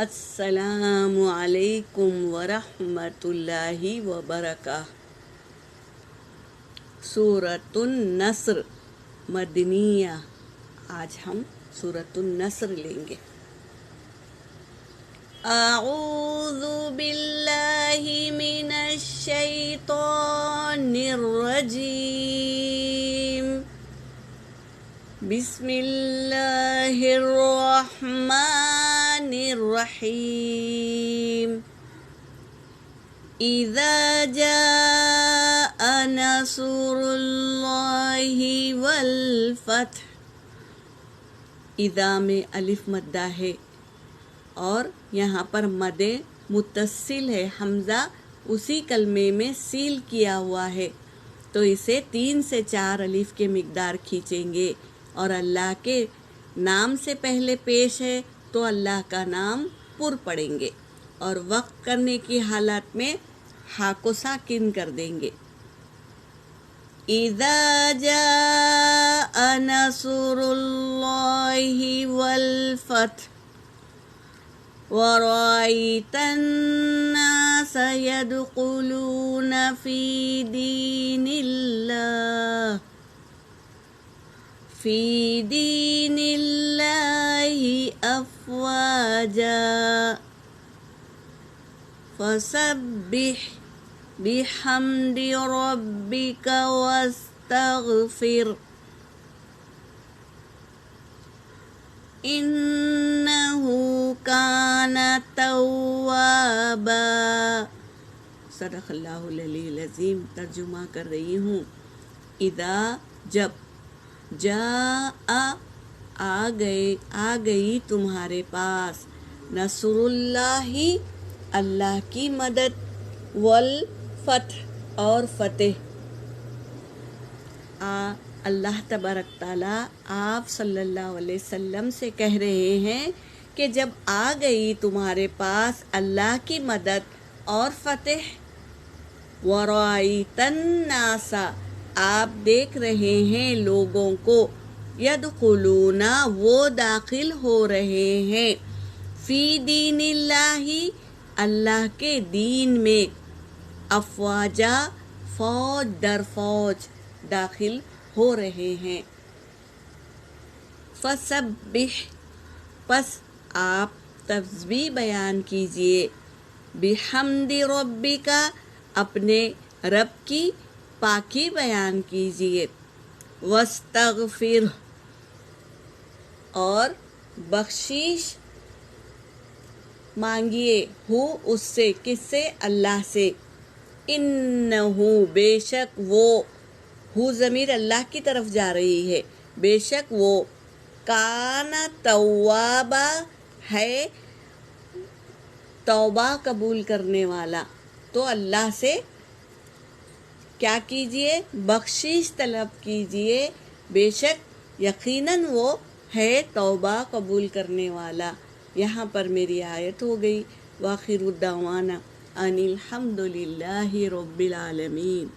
السلام علیکم ورحمۃ اللہ وبرکاتہ۔ سورۃ النصر مدنیہ۔ آج ہم سورۃ النصر لیں گے۔ اعوذ باللہ من الشیطان الرجیم، بسم اللہ الرحمن الرحیم۔ اذا جاء نصر اللہ والفتح۔ اذا میں الف مدہ ہے اور یہاں پر مد متصل ہے، حمزہ اسی کلمے میں سیل کیا ہوا ہے، تو اسے 3 سے 4 الف کے مقدار کھینچیں گے، اور اللہ کے نام سے پہلے پیش ہے تو اللہ کا نام پر پڑھیں گے، اور وقف کرنے کی حالت میں ہا کو ساکن کر دیں گے۔ اذا جاء نصر اللہ والفتح ورأيت الناس يدخلون في دين الله أفواجا فسبح بحمد ربك واستغفر انہ کان توابا۔ صدق اللہ العلی العظیم۔ ترجمہ کر رہی ہوں۔ اذا جب، جاء آ گئی تمہارے پاس، نصر اللہ اللہ کی مدد، والفتح اور فتح۔ اللہ تبارک تعالیٰ آپ صلی اللہ علیہ وسلم سے کہہ رہے ہیں کہ جب آ گئی تمہارے پاس اللہ کی مدد اور فتح، وَرَأَيْتَ النَّاسَ آپ دیکھ رہے ہیں لوگوں کو، يَدْخُلُونَ وہ داخل ہو رہے ہیں، فی دین اللہ اللہ کے دین میں، افواجا فوج در فوج داخل ہو رہے ہیں۔ فسبح پس آپ تسبیح بیان کیجئے، بحمد ربک اپنے رب کی پاکی بیان کیجئے، واستغفر اور بخشش مانگیے، ہو اس سے، کس سے؟ اللہ سے، انہو بے شک وہ، ہو ضمیر اللہ کی طرف جا رہی ہے، بے شک وہ، کان توابا ہے توبہ قبول کرنے والا، تو اللہ سے کیا کیجئے؟ بخشش طلب کیجئے، بے شک یقیناً وہ ہے توبہ قبول کرنے والا۔ یہاں پر میری آیت ہو گئی۔ وآخر الدعوانا ان الحمد للہ رب العالمین۔